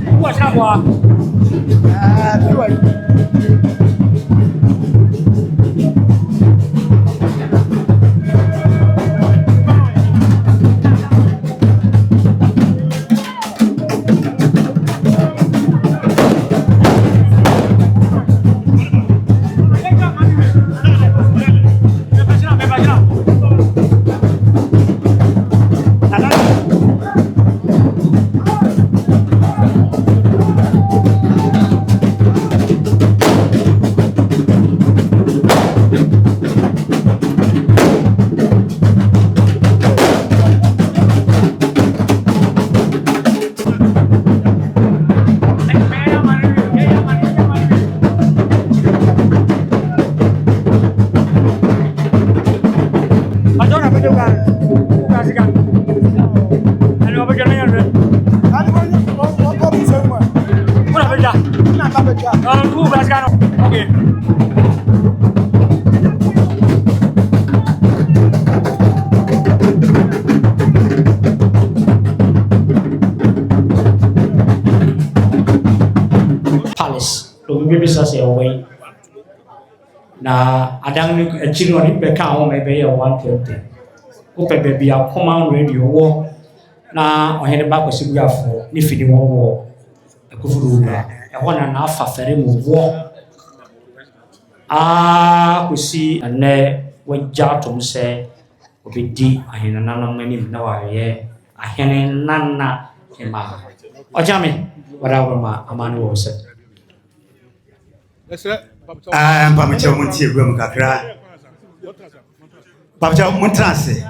What's up, boy? Palace, maybe such a way. Now, I don't children in Becca, maybe a 120. Open baby, a command radio war. Now, I had a back of cigar for Niffy war. Akuffo, a 1.5 ferry move war. We see a ne when Jartum say, "Obi di Ahenenanahemea now I Ahenenanahemea." Ojami, whatever my Amanu said. Pamicha munti egwem kakra. Pamicha muntrase.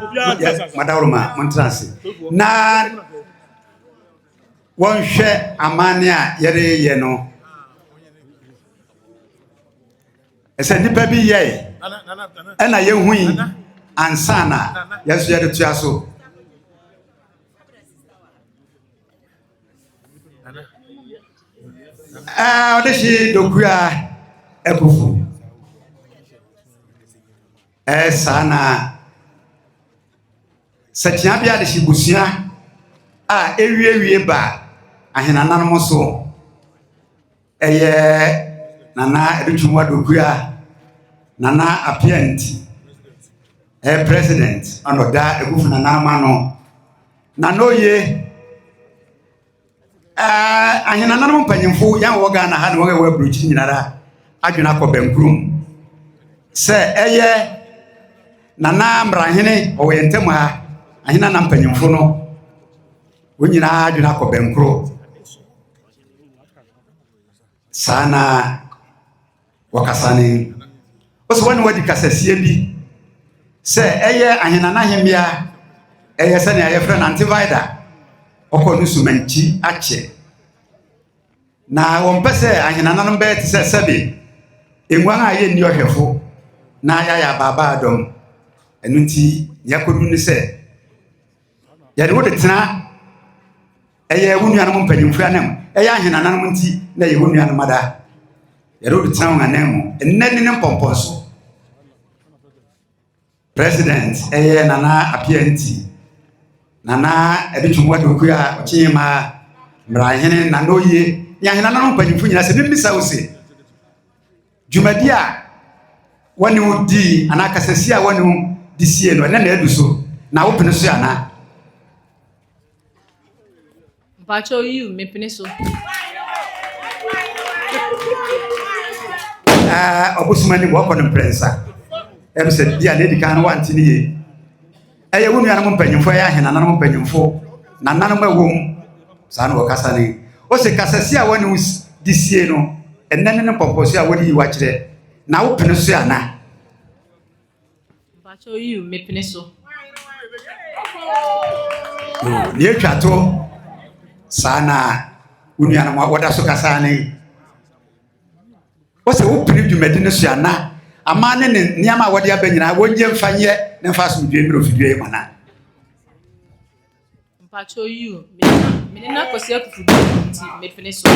Madawroma muntrase. Na wonhwe amane a yere ye no. Ese nipa bi ye. Ena ye hui ansana yeso yere tuaso. Odeshi dokua Akuffo. Sana Satia bia de shibusia ewie ba ahenananom so nana edutwumwa dokua nana appoint president anoda Akuffo nana mano nanoye ahenananom panyimfo yan wo Ghana ha ne wo wa bruchi nyinara adwena ko bankrum se nana mrahene o yentem ha ahena na mpanyimfo no wonyina adwena ko bankro sana wakasane oso wani wadi kasasie bi se Ahenenanahemea se ne ayefra na antivider okonu sumanchi ache na wompese ahenananom be te se sebe enwan aye ni ohwefo na ya baba adom enunti yakodu ni se yade wo de tena wunuanom mpanyimfo anam ahenananom nti na ye wunuanom ada yade wo de tena wanam ennani ne mpomponso president nana appointee nana edutwumwa dokua ochima mrahene nanoye ya ahenananom mpanyimfo nyina se bimisa wo se Jumadi a wani udi anakasasi a wani disie no na eduso na wopene so ana Mpacho you mepene so obusumani wo kono prensa se dia na edika na wanti ni ye wonu anam mpanyimfo ahenananom mpanyimfo nananom awom sa na wakasa ni o se kasasi a wani disie no enene ne poposi a wodi wa kire na wo pene so ana Mpacho you mepene so ni etwato sana unuana mo wada so kasane o se wo pene dwumadi ne so ana amane ne niama wodi abanyina wonje mfanye ne mfaso dwe mi ofidwe mana Mpacho you menena kosi Akuffo nti mepene so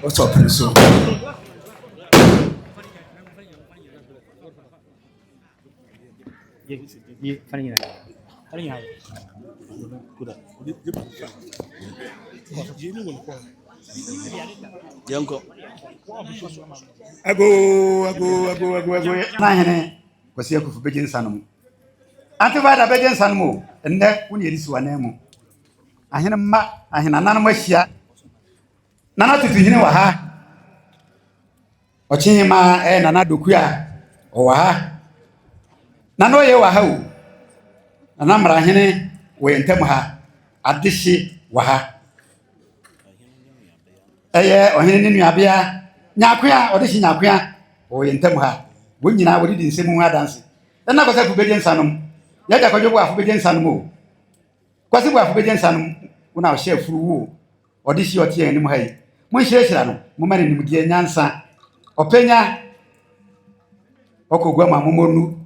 what's up so Yanko. Ago. Na hene kwasi Akuffo begin sanum. Antivada begin sanum enne woni eri siwa na mu. Ahene ma ahena nanum ahia. Nana tutu hene wa ha. Ochihima nana dokua o wa ha. Nana oye wa ha o. Nana mra hene wo yentem ha. Adeshi wa ha. Ohene ne nuabea nyakoa odeshi nyakoa o yentem ha. Wo nyina wo didi nsemu ha danse. Na kwasi Akuffo begin sanum. Ya ja kwadwo Akuffo begin sanum o. Kwasi Akuffo begin sanum una o share furu wo. Odeshi otie anim ha yi. Mo hirehira no mo mane nimdie nyansa. Openya okogwa mamomonu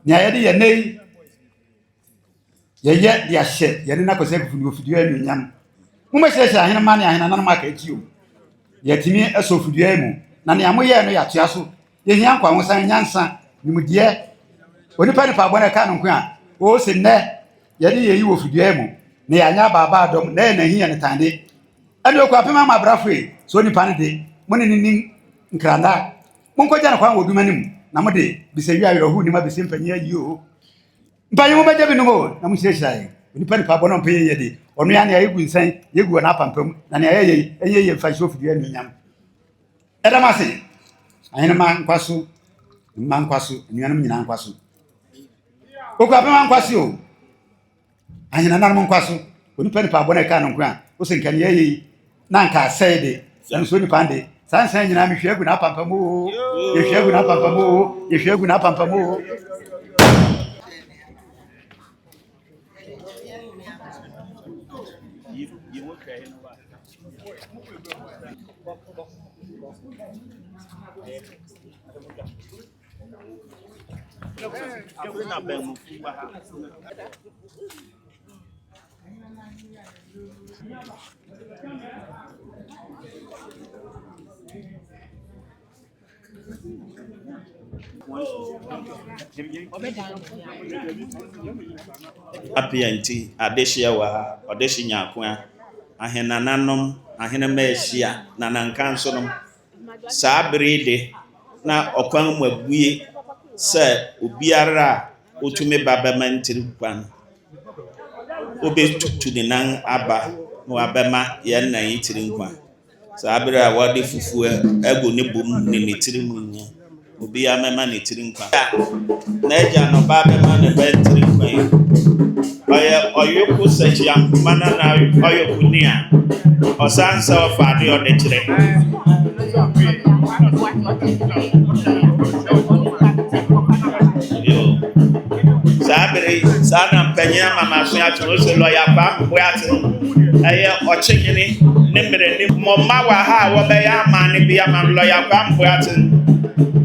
nya yede ye nei ye dia hye ye na kwasi Akuffo ni ofidua anunyam mo hirehira ahena mane ahena nanum aka ekio ye timi asofidua mu na ne amoye no ya tua so ye hia nkwa ho san nyansa nimdie onipa ne pa bona ka no nko a o se ne yede ye yi wo fidua mu ne ya nya baba adom na na hia ne tande ade okwa pema mabrafo e so onipa ne de mo ne nin nkranda monkoja na kwa wodumanim na mo de bisawi ayehu ni ma bisi mpanya yi o mpanyi mo beje binu mo na mo hirehira ye onipa ne pa bona mpanya ye de onu ya ne ayegu nsan yegu na pampam na ne ayeye mfa so fidua anunyam edamase ahena man kwaso nuanum nyina kwaso okwa pema kwaso o ahena nanum kwaso onipa ne pa bona ka no nko a o se nkan ye na nka sai de so nipa de sansan nyina me hwegu na pampamu ye hwegu na pampamu Apianti adeshia wa odeshi nyakoa ahenananom ahenemehia na nankansonom sabrede na okwan mabue se obiara otumi babama ntiri kwan obetutu de nan aba no abema ye nan yitiri nkwan sabre a wade fufu ego ne bom ne netiri munye obi amema netiri nkwan na eja no babema ne betiri nkwan oyoku sechi amana na oyoku nia osansa ofade odechire sabre sana mpanya mama so ya to so lo ya ba bo ya te ochihini ne mere ni mo ma wa ha wo be ya ma ne bi ya ma lo ya ba bo ya te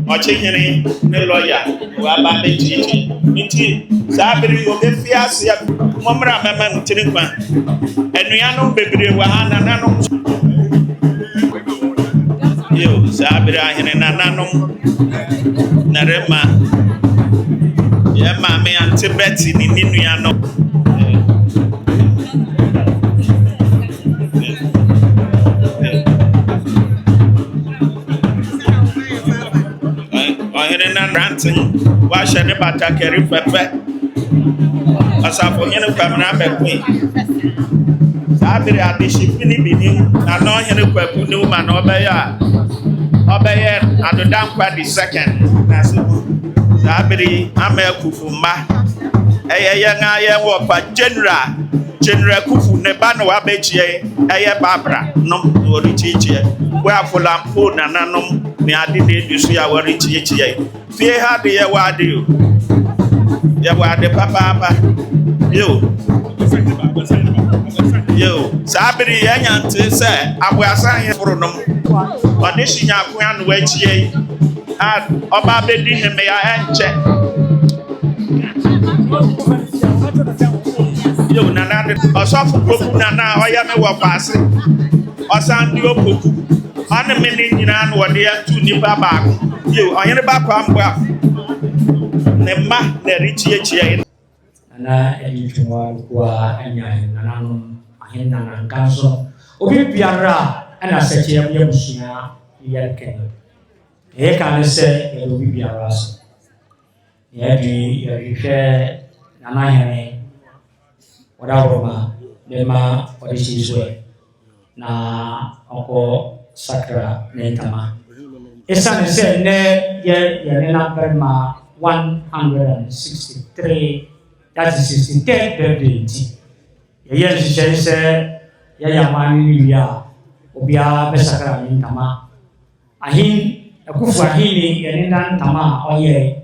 ochihini ne lo ya wa ba be titi nti sabre o be fiase ya mo mra mama ntiri kwa enua no bebre wa ha na nanom yo sabre Ahenenananom narema ya mame antibeti ni ninu ya no Ahenenananting wa shane batakeri pepe asafo nyene kwamna bekwe sabiri adishi fini bini na no hene kwaku ni ma na obeye adodan kwa the second na so sabiri ama Akuffo ma yanga ye wo pa general Akuffo ne ba no abechie babra no orichichie we afolampo na nanom ne ade ne dusu ya worichichie fie ha de ye wade yo ye wade papa yo sabiri yanyante se abuasan ye foro nom odeshi nyakoa no wachie oba bedi heme ya enche yo nana osofu poku nana oya me wo paase osan di opoku ane me ni nyina no wode ya tu ni baba yo oyene ba kwa mbwa ne ma na richie ana editwa kwa anya nananum ahenana kanso obi biara ana seche ya musia ya ken e kan se e obi biara so ya bi ya hwe nanahene wadaworoma dema odisizwe na oko sakra netama esane se ne ye na berma 163 that is 63rd birthday ye se ya mani ya obia besakra netama ahin Akuffo ahini ye nan tama oye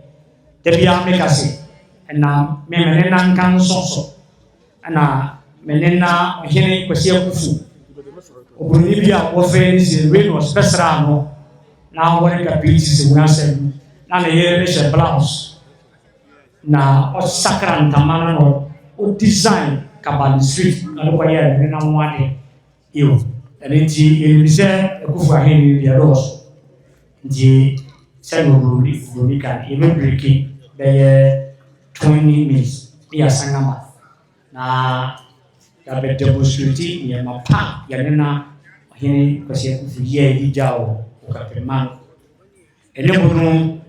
debia mekase na memenena kan soso ana menena ohene kwasi Akuffo obroni bia wofe ni rain was besra no na wore ka biti se unasem na ye she blouse na o sakra ntamana no o design kabali street na ko ye na nwade iyo enti elise Akuffo ahini dia dos di sendo broni kan e breaking be 20 minutes ya sangama na ya be demonstrate ni mapa ya nena hini kwasi Akuffo ye dijao ukapema ene bunu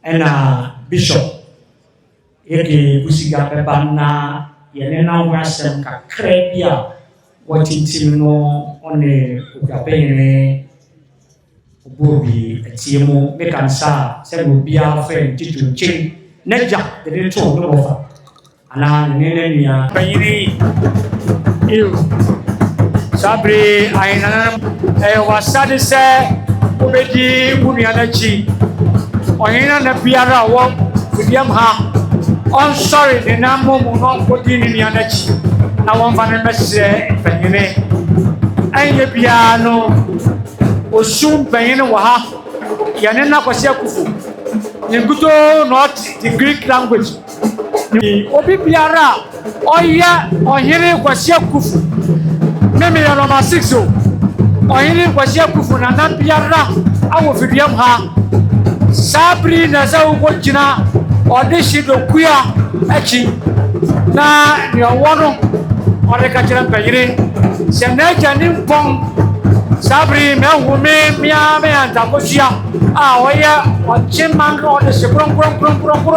ena bishop eke busiga beba na ya nena wasem kakre bia watintimi no one ukapene obobi atiemo mekansa sebo bia fe titu chin neja de to no bofa ana nene nia bayini iyo sabri aina wasade se obedi bunia na chi oyina na biara wo fidiam ha on sorry de na momo no kodi ni nia na chi na won fa na mese bayini aye bia no osum bayini wa ha yanena kwasi Akuffo nguto not the Greek language obi biara oya ohire kwasi Akuffo meme ya number 6 o ohire kwasi Akuffo na na biara awo fidiam ha sabri na za ugo jina odishi do kuya echi na ni owono ode ka jira bayire se na jani pon sabri me hume mia me antakosia oya ochimangro de sekron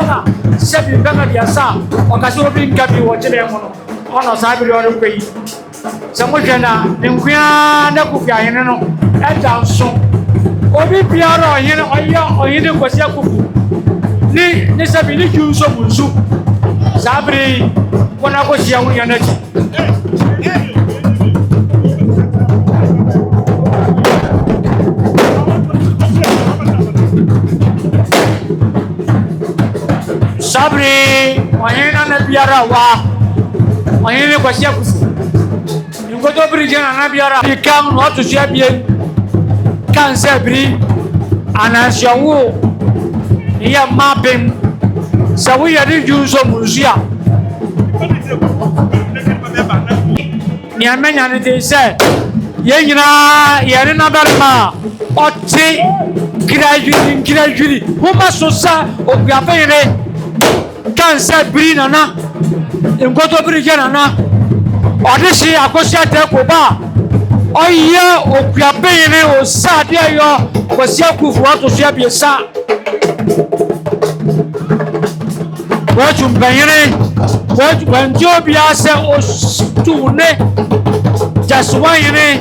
na sebi banga biasa okasi obi ngabi wojele mono ono sabri oro kwei samojana nkuya na kufia hene no edanso obi biara hene oyine kwasi Akuffo ni sebi ni junso munsu sabri kona ko sia wunya na chi sabri wanyena na biara wa wanyene kwasi Akuffo ngoto brijana na biara ikam no to sia bie kan sabri anashawo ya mapem sawi ya di junso munzia ni amenya ne de se ye nyina ye ne na berma oti gradually huma sosa obiafere kan sabri nana ngoto brijana na odisi akosia te ko ba oye okuabeyene o sade ayo kwasi Akuffo ato so abiesa waju bayene waju banjo bia se o tune jaswayene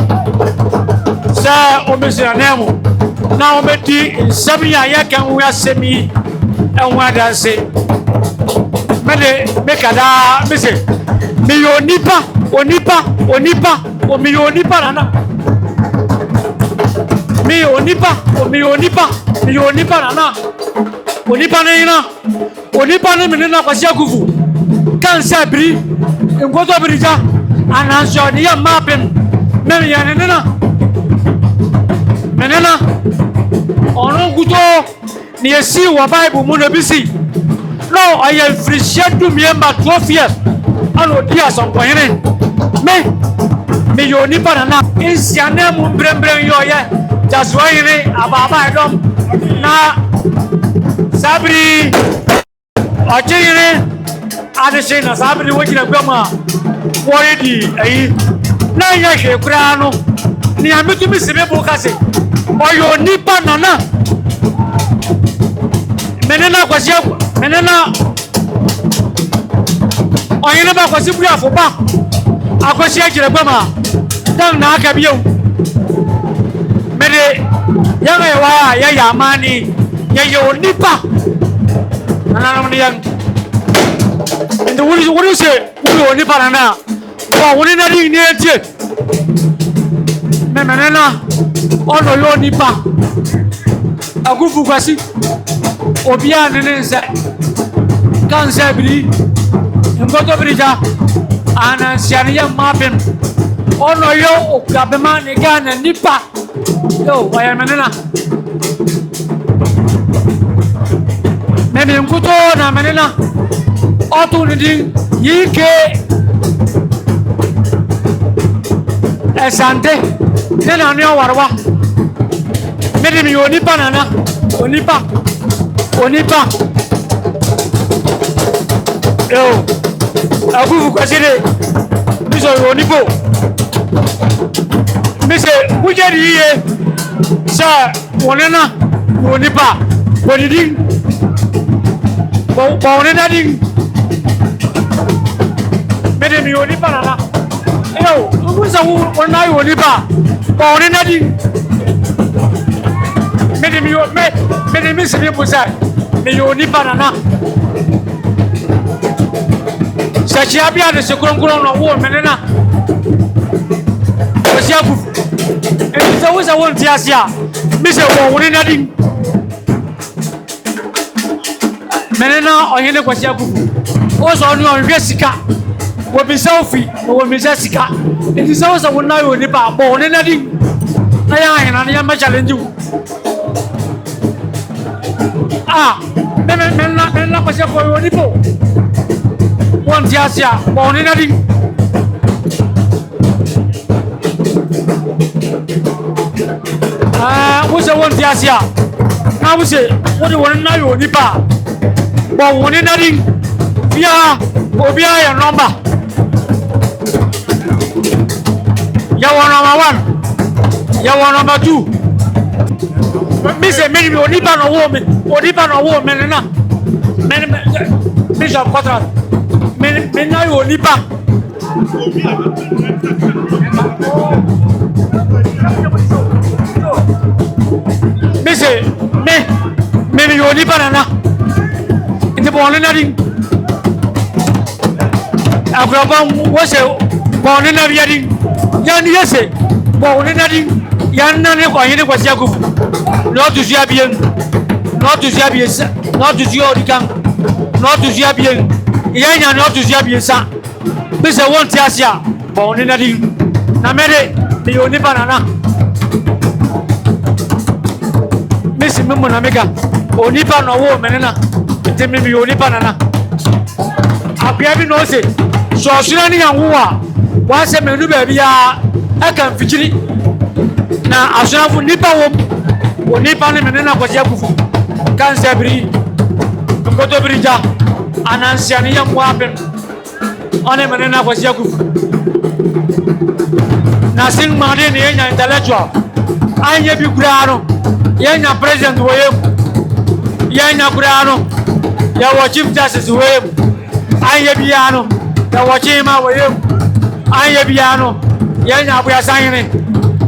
sa o mezianemo na o meti sabia ya kan wo asemi enwa danse mede mekada mese onipa o mi onipa nana mi onipa nana onipa nina onipa ne menena kwasi Akuffo kan sabri ngoto brija ananso ni ya mapem me ya nena menena ono guto ni esi wa bible mu no bisi no I am free to me ma 12 years alo dia son koyene me yoni parana insiane mu brembrem yo ye jaswaire ababa edom na sabri ajire adeshe na sabri wajina gwama woridi ayi na yehwe kura no ni ametumi sebe kase oyo nipa nana menena kwasi menena oyene ba kwasi buri afoba akwasi agire gwama dan na aka biyo mede yanga yawa ya yamani ya yo nipa nana no yang inde wuri se wuri nipa nana wa wuri na ri ni etie menena ono yo nipa Akuffo kwasi obia nenense kansa biri ngoto birija ana siania mapem ono yo okabema ne gana nipa yo waya menena mene nguto na menena otu ndi yike esante nena ni warwa mede mi onipa nana onipa yo Akuffo kwasi de miso onipo mise kujeri ye sa wonena onipa wonidin wonena din mede mi onipa nana yo musa wona onipa wonena din mede mi sibi musa mi onipa nana sachi abia de sekronkron no wo menena kwasi Akuffo enti se wo nti asia mi se wo wonena din menena oyene kwasi Akuffo o so no onhwe sika wo bi selfie wo mi se sika enti se wo wona yo nipa bo wonena din na ya hena na ya ma challenge menena kwasi Akuffo yo nipo won ti asia bo wonena din wose won ti asia na wose wodi wonena yo nipa bo wonena din bia obi ya number ya number 1 ya number 2 mi se mi onipa no wo me nena bishop contract me na yo onipa mi se me yo onipa nana inde bo nena din Akuffo wose bo nena bia din ya ni yese bo nena din ya nna ne kwa yene kwasi Akuffo no tuzia bien no tuzia odikan no tuzia bien ya nya no tuzia bien sa be se won ti asia bo nena din na mede mi oni banana mesi memo na mega oni pa no wo menena temi mi oni banana abia bi no se so sura ni yanwo a wa se menu ba bia aka mfikiri na asrafu nipa wo nipa ne menena kwasi Akuffo kansa biri ngoto birija anansia ni yamwa apen one menena kwasi Akuffo na sing made ne yenya intellectual anye bi kurano yenya president woyem yenya kurano ya wo chief justice woyem anye biano ya wo chima woyem anye biano yenya abuya sanyene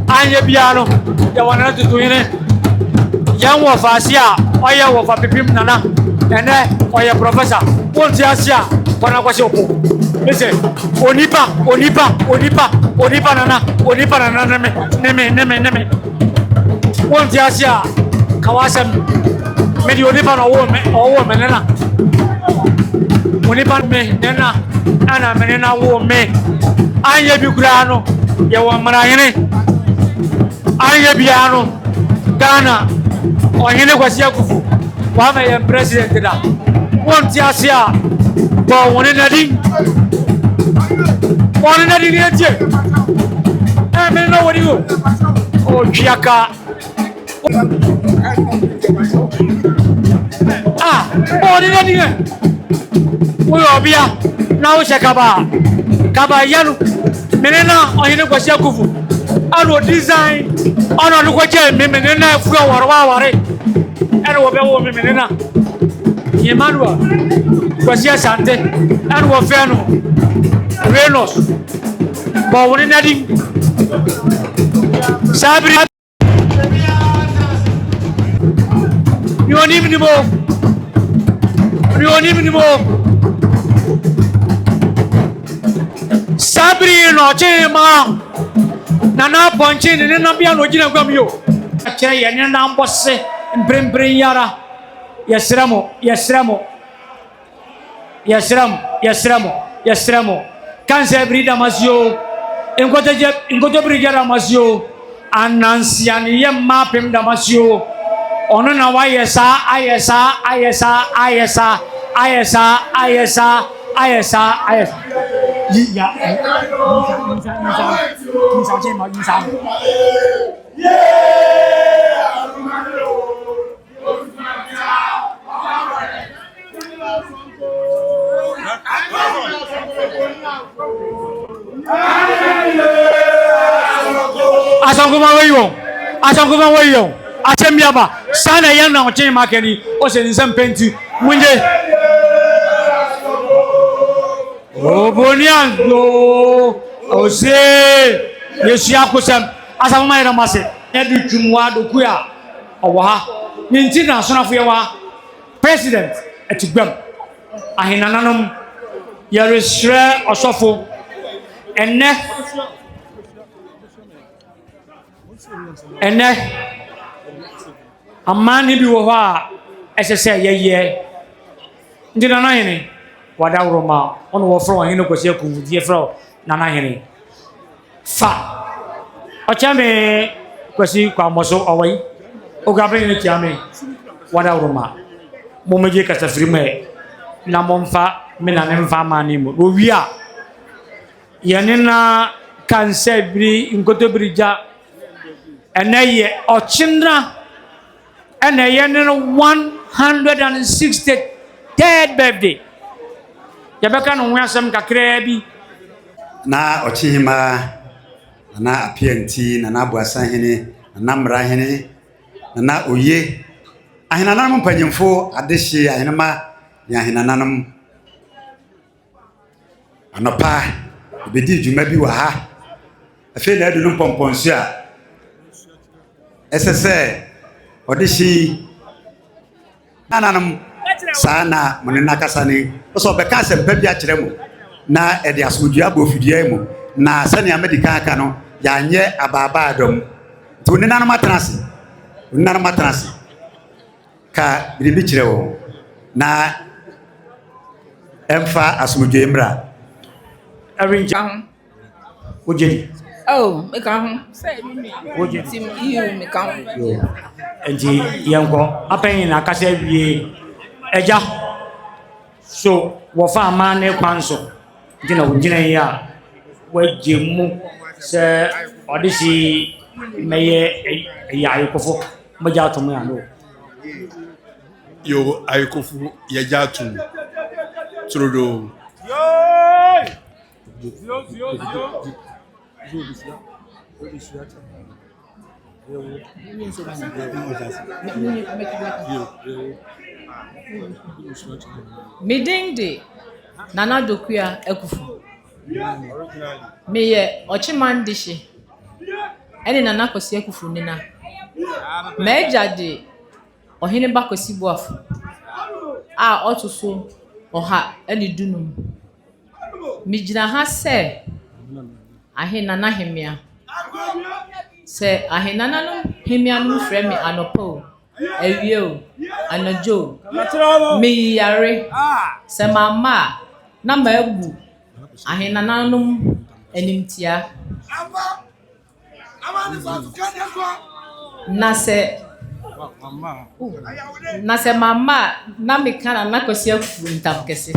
anye biano ya wana tutuyene yan wo fasia oya wo fa pipim nana ene oya professor wonti asia kona kwasi opo ese onipa nana neme wonti asia kawasem medi onipa no wo menena onipa me nena ana menena wo me anye bi kurano ya wo marayene anye biano Ghana oyene kwasi Akuffo wa me president da wonti asia bo wonena din etie me no wori go o chiaka wonena din obia na wo shekaba kaba yanu menena ohine kwasi Akuffo ano design ono no kwaje menena fu warwa ene wo be wo menena Emmanuel kwasi Asante ano wo fe no Renos ba woni nadi sabri ni mo sabri no chema nana ponche ne na bia no gina gwam yo akere ye ne na mbose mbrembre yara yesramo kanse bri damasio engote bri damasio anansian ye mapem damasio ono na wa ayesa ya Asanguma wayo achembiaba sana yana oche makeni o se nsem penti munje oboniango o se yesu akusem asanguma ira mase edu twumwa dokuya owa ninti na sonafo yewa president etigbam ahenananom yaresre osofo enne amani bi wo ha esese yeye ndi na hene wada roma ono wo fro hene kwasi Akuffo die fro na hene fa ochame kwasi kwa moso owai o gabe ni tiame wada roma mo meje kasa frime na momfa me na ne mfa mani mo wo wia yene na kansebri nkotobirija eneye ochindra eneye no 163rd birthday yabeka no nwasam kakra bi na ochihima na apianti na abuasa hene na mra hene na oye ahenanam mpanyimfo adehye ahenema ya ahenanam anopa bedi dwuma bi wa ha afi na adu mpomponso a esese odehye nananam sana monena kasane so be ka se mpa a kire mu na ede asodua bofidua mu na sane amedika aka no ya nye ababa adom to ne nanam atrase ka biribi kire wo na emfa asomdwe mra arrange ojedi oh me kan say ojedi tim you me kan enti yanko apen na kasa wie eja so wo fa ma ne kwanso gina wo gina ya wajemu se odisi meye ya Akuffo maja to me ando yo Akuffo ya jatu trodo midinde nana dokuya Akuffo meye ochimandishi ene nana kwasi Akuffo nina meja de ohine bakwasi boafo a otuso oha ene dunum mijina ha se Ahenenanahemea se Ahenenanahemea no frɛ me anopo ewie anojo me yare se mama na mabu Ahenenanum animtia na se mama na me kana na kwasi Akuffo ntam kese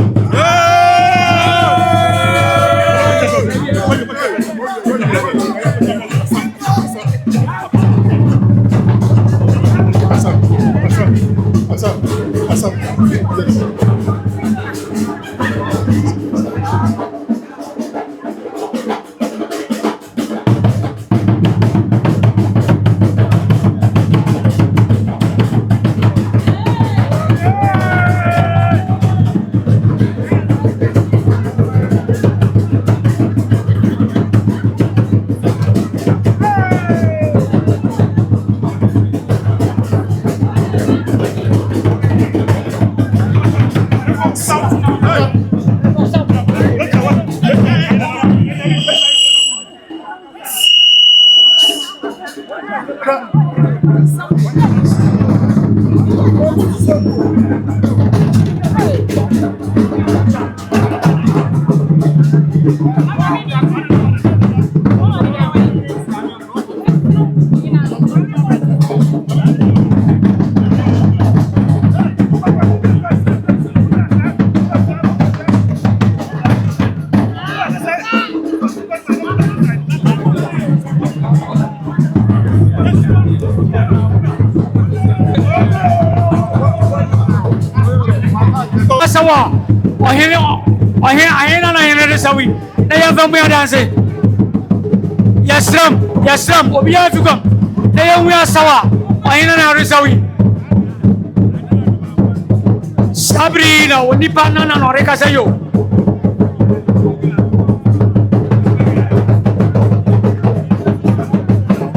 Sawa Ahenenanahemea sawi na yavamwe adanse yasram obiya tukam na yawya sawa Ahenenanahemea sawi Sabrina onipa nana no reka sayo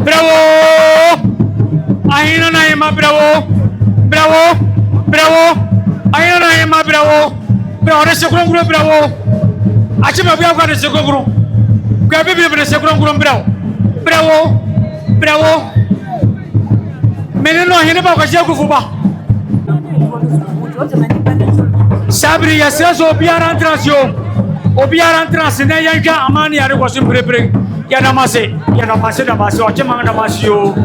bravo Ahenenanahemea bravo Ahenenanahemea bravo de secondo bravo achima bia kwa de secondo kwa bibi de secondo bravo meneno Ahene ba kwa Akuffo ba Sabri ya seso obiara entrance na yanka amani ya ko simbrepre ya namase o chema namase yo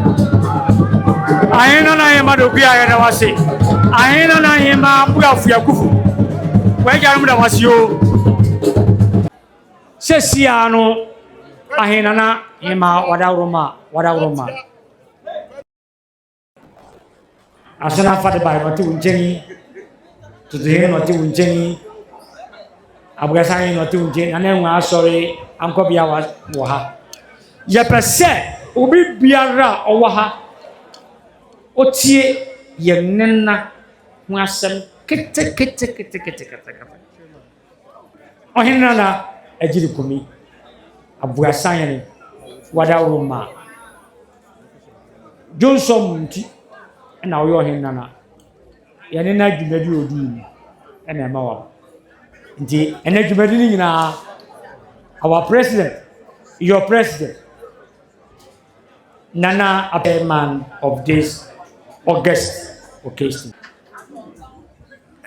Ahenenanahemea do bia ya namase Ahenenanahemea bua fu Akuffo why can't I was you? Sessiano Ahenenanahemea wadauroma. Asana fat by what to Jenny to the end of Jenny. Abgasai not to Jenny, and then we are sorry, Uncle Biawa Waha. Yapase, Ubi Biara or Waha Otie Yenena Wasam. Kete. Ahenenana ejiri kumi abuasanyane wadauroma Johnson mti na oyo Ahenenana yane na dwumadi odi na ma wa nti ena dwumadi ni nyina our president your president Nana a man of this August occasion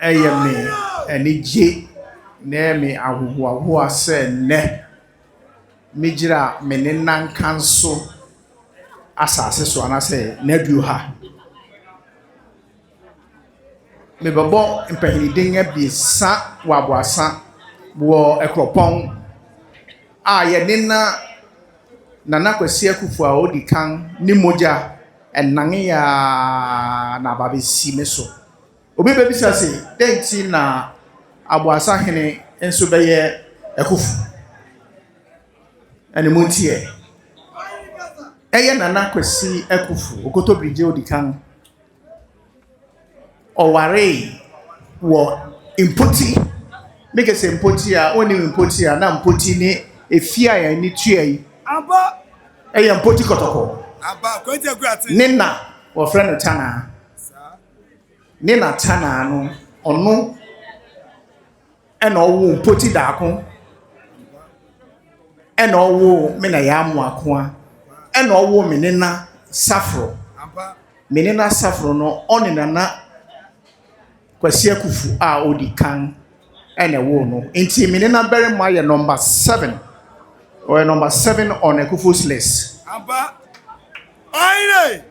Ayame enije na me ahohoaho ase ne mejira menennan kanso asase so anase nadu ha me babo mpahidin abisa waboasa wo ekropon a ye nena Nana Kwesi Akuffo a odi kan ni moja ennan ya na babesi meso obi bebi sase denti na aboasa hene enso beye Akuffo ene montie eye Nana Kwesi Akuffo okoto brije odi kan oware wo impoti make se impoti a oni impoti a na impoti ni efia ya ni tuai aba eye impoti kotoko aba kwete gwate nina wo friend Tana Nina Tana no ono ena owo mpoti daako ena owo mena ya amu akoa ena owo menena safro menena safro no oni Nana Kwesi Akuffo a odi kan ena wo no enti menena bere ma ye number 7 or number 7 on Akuffo's list aba aire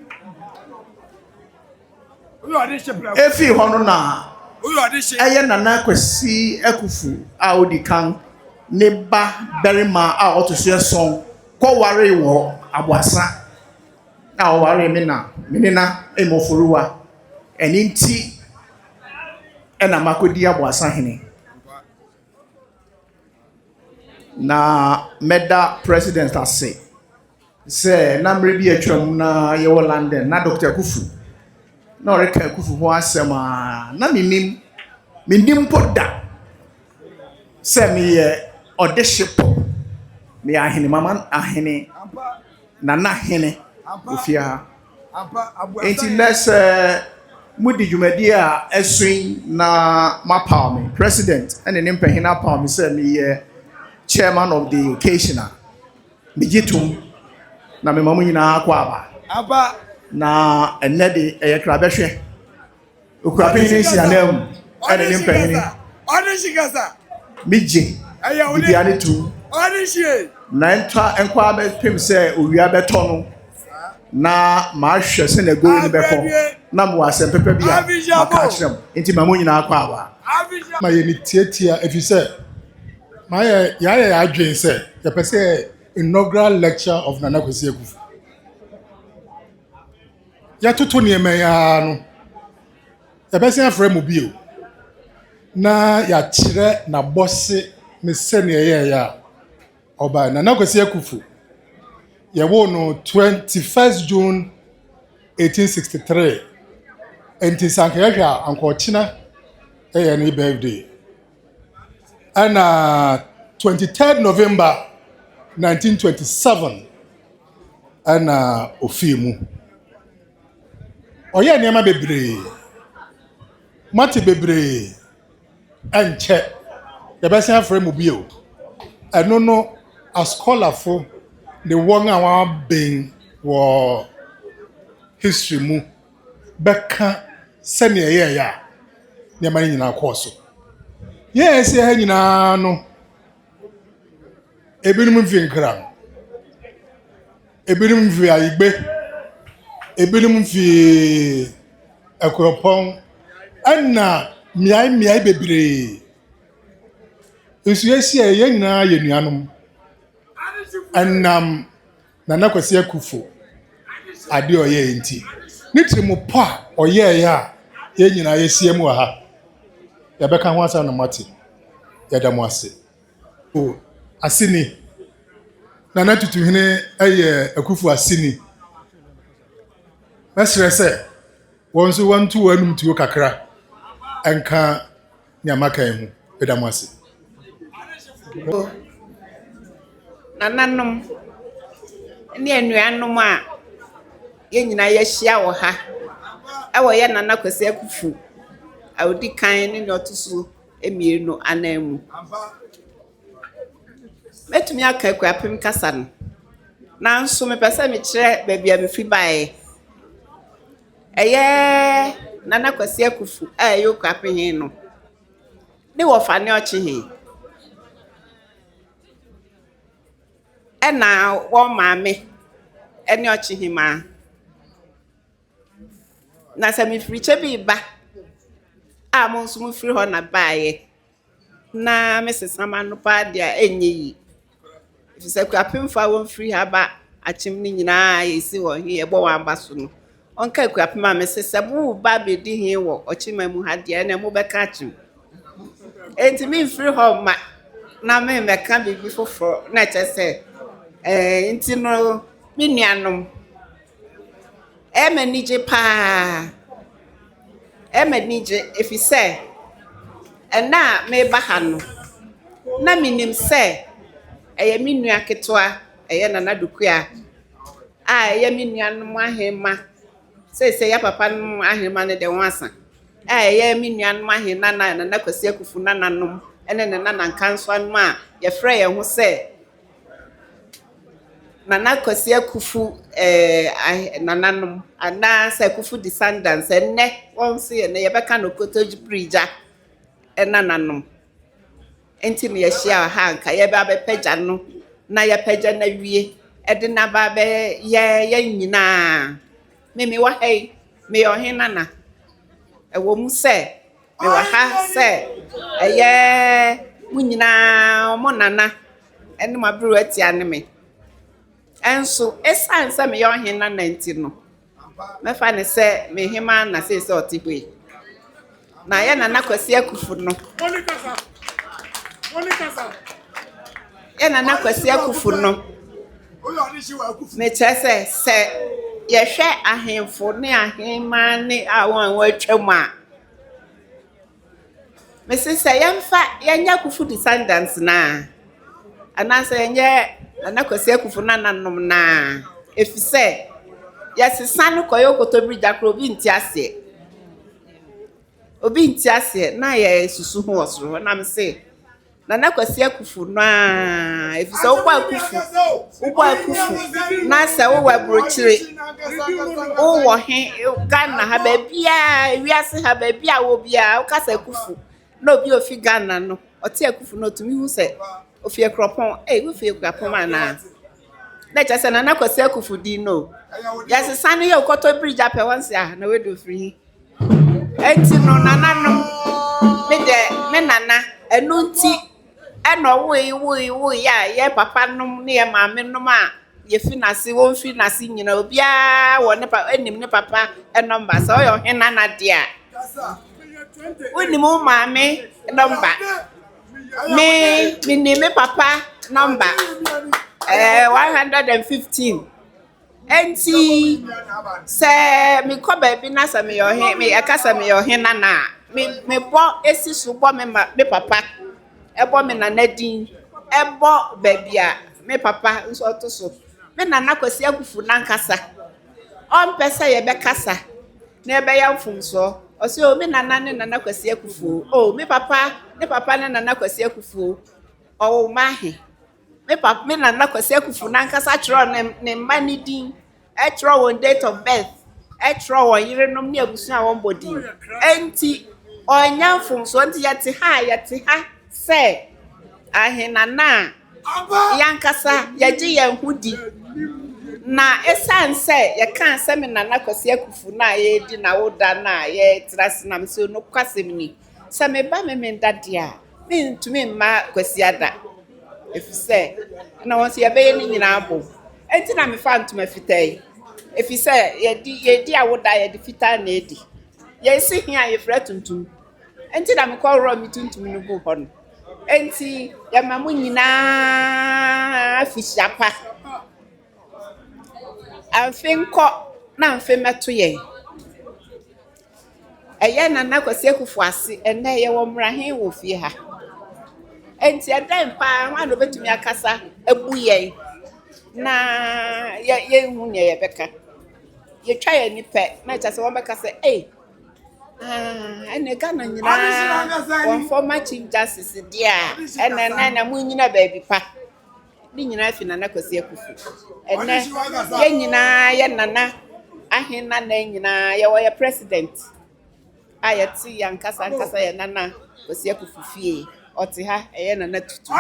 efi hono na eye Nana Kwesi Akuffo a odi kan ne ba berima a otoso son ko ware wo aboasa na ware menena emoforuwa eninti ena makodi aboasa hene na meda president ase se na mre bi atwam na ye wo London na Dr. Akuffo na oreka Akuffo ho asema na minim poda se me ye odeshipo me ahene mama ahene Nana hene ofia enti let's mudi jumadi a eswin na mapalme president ene ne mpehina palme se me ye chairman of the occasion me gitum na me mamu nyina akwa aba Aba. Na ɛnɛ de ɛyɛ krabɛhwɛ. Okura panyin si anam. Ɛne ne panyin. Ɔde shikasa. Mije. Bibiane tu. Ɔde shie. Na ntwa nkwa bɛpem sɛ owia bɛtɔ no. Na mahwɛ sɛ na go ni bɛkɔ. Na mo asɛm pɛpɛ bi a maka kyerɛm. Nti ma mo nyinaa kɔ aba. Ma yɛ ni tietia efisɛ ma yɛ adwen sɛ yɛpɛ sɛ inaugural lecture of Nana Kwesi Akuffo. Yɛtoto nneɛma ya no yɛbɛsɛ afrɛ mu bio na yɛakyerɛ na bɔse ne sɛnea ɛyɛ ya ɔba Nana Kwesi Akuffo yɛwɔ no 21st June 1863 enti sanka yɛhwɛ a ankɔkyena ɛyɛ ne birthday ɛna 23rd November 1927 ɛna ofie mu ɔyɛ nneɛma bebree mate bebree ɛnkyɛ yɛbɛsɛ afrɛ mu bio ɛno no askolafo ne wɔn a wɔabɛn wɔ history mu bɛka sɛnea ɛyɛ a nneɛma no nyinaa kɔɔ so yɛn ɛsɛ ha nyinaa no ebinom mfi nkran ebinom mfi ayigbe ebinom mfi akuropɔn ɛna mmeae bebree nso yɛsi a yɛn nyinaa yɛ nuanom ɛnam Nana Kwesi Akuffo ade ɔyɛ nti ne tirimopɔ a ɔyɛɛ a yɛn nyinaa yɛsie mu wɔ ha yɛbɛka ho asɛm no mate yɛda mo ase o asini Nana Tutuhene ɛyɛ Akuffo asini mɛsrɛ sɛ wɔn nso wɔnto wɔn tuo kakra ɛnka nyamakan ho yɛda mo ase nananom ne anuanom a yɛn nyinaa yɛahyia wɔ ha ɛwɔ yɛ Nana Kwesi Akuffo a odi kan ne ɔto so mmienu anan mu mɛtumi aka akuapem kasa no nanso mepɛ sɛ mekyerɛ baabi a mefi baeɛ ɛyɛ Nana Kwesi Akuffo a ɛyɛ okuapem no ne wɔfa ne ɔkye ɛna wɔn maame ɛne ɔkye ma na sɛ mefiri kyɛ bi ba a mo nso mfiri hɔ na baeɛ na mesesa ma no pa de a ɛnyɛ yi efisɛ akuapemfa wɔn firi ha ba akyem ne nyinaa yɛsi wɔ he yɛbɔ wɔn aba so no ɔnka akuapem a mesesa bo ba bɛdi he wɔ ɔkyema mu ha deɛ na mo bɛka akyem enti me mfiri hɔ ma na me mɛka bibi foforɔ na kyɛ sɛ nti no me nuanom ɛmɛnigye paa ɛmɛnigye efisɛ ɛna meba ha no na minim sɛ ɛyɛ me nua ketewa ɛyɛ Nana Dokua a ɛyɛ me nuanom ahema sɛ ya papa no ahema ne de wɔn asa a ɛyɛ me nuanom ahena na Nana Kwesi Akuffo nananom ɛne ne nana nkanso anom a yɛfrɛ yɛn ho sɛ Nana Kwesi Akuffo nananom ana sɛ Akuffo descendants ɛnɛ wɔn se yɛ yɛbɛka no Kotoji Brija ɛnananom enti ne yɛhyia ha nka yɛbɛ abɛpagya no na yɛpagya na wie ɛde na ba bɛ yɛ nyinaa me wɔ ha yi me ɔhe nana ɛwɔ mu sɛ me wɔ ha sɛ ɛyɛ mu nyinaa mo nana ɛne mo aburu atia ne me enso esan sɛ me yɛ ɔhe nana nti no mɛfa ne sɛ me hema na sɛ ɔte hɔ yi na yɛ Nana Kwesi Akuffo no yɛ Nana Kwesi Akuffo no me kyerɛ sɛ yɛhwɛ ahemfo ne ahema ne a wɔn atwa mu a me sɛ yɛmfa yɛnyɛ Akuffo descendants na anaasɛ yɛnyɛ Nana Kwesi Akuffo nananom na efisɛ yɛsesa no kɔyɛ Kotoji Brija kro obi nti ase na yɛ susu ho osoro na me se Nana Kwesi Akuffo no a efisɛ wo Akuffo na sɛ wo wa brochire O wo he Ghana ha ba bia wiase ha ba bia wo bia o kasa Akuffo na obi ofi Ghana no ote Akuffo no tumi hu se ofi ekropon wo fi ekropon ana na chese na kwasi Akuffo di no yes sane ye okoto bridge ape once na we do free enti no nana no me nana enu nti eno wo ya ye papa nom ne ye maame nom a ye finasi won finasi nyina obia wo ne papa enim ne papa number so yo he nana dia woni mo maame number me me papa number 115 enti se me ko ba bi na se me yo he me akasa me yo he nana me bo esi so bo me papa ebo me nana din ebo ba bia me papa nso to so me nana kwasi Akuffo nankasa on pesa ye be kasa na ebe ya mfumso o se o me nana ne nana kwasi Akuffo o me papa ne nana kwasi Akuffo o mahe me nana kwasi Akuffo nankasa chiro ne mani din e chiro won date of birth e chiro won yerenom ne abusu a won body enti onya mfumso enti yate ha se Ahenenana yankasa yaji yanhudi na esanse ye kan se me nana kwasi Akuffo na ye di na woda na ye trasina me so no kwasem ni se me ba me ndadia me ntumi ma kwasi ada efise na won se ye be ye ni nyina abo enti na me fa ntuma fitai efise ye di awoda ye di fita na edi ye si hia ye fra tuntum enti na me kwa ro mi tuntum no bu hon enti ya mamu nyina fishapa amfenko na amfemeto ye eye nana kwasi Akuffo ase ene ye wo mrahen wo fie ha enti edan pa ma no betumi akasa abu ye na ye hu ne ye beka ye twa ye ni pe na cha se wo beka se ene Ghana nyina won former chief justice dia ene na mu nyina baby pa ni nyina fi nana kwasi Akuffo ene ye nyina ye nana Ahenenana nyina ye wo ye president ayati yankasa ye nana kwasi Akuffo fie oti ha ye nana tutu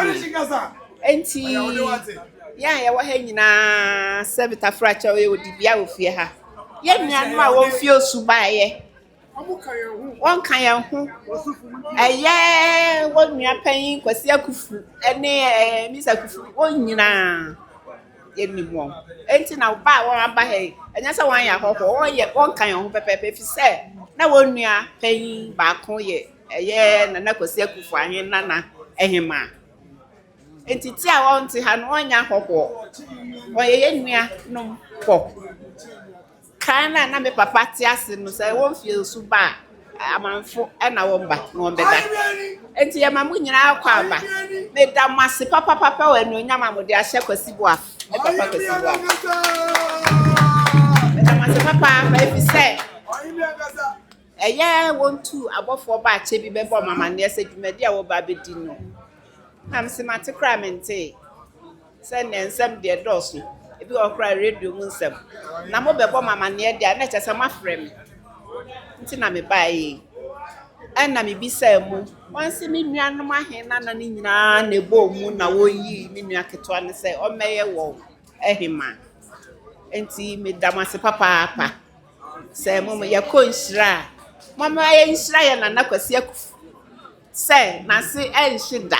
enti ya ye wo ha nyina sebita fracha we odi bia wo fie ha ye nuanu a won fie osuba ye won kan yan hu eye won nua pan kwasi Akuffo ene Mr. Akuffo won nyina ye nimwo enti na ba won aba he enya se wan ya hoho won kan yan hu pepepe fi se na won nua pan ba kon ye eye nana kwasi Akuffo Ahenenana ehema enti ti a won ti ha no onya hoho won ye nua no po kana na me papa ti ase no se won fie suba amanfo na won ba no beda enti ya mamu nyina akwa aba me da mase papa wa no nya mamu de ahye kwasi boa papa kwasi boa me da mase papa ba fi se eye won tu abofo ba ache bi bebo mama ne se dwumadi a wo ba bedi no am se mate kra mente se ne nsem de doso ebi okra radio mu nsem na mo bebo mama ne dia na chese mafrem nti na me bae na me bisa mu wansi me nuanom Ahenenana ne nyina na ebo mu na woyi me nua keto ne se o meye wo ehima nti me damase papa se mo ye konhira mama ye nhira ye nana kwasi Akuffo se na se enhida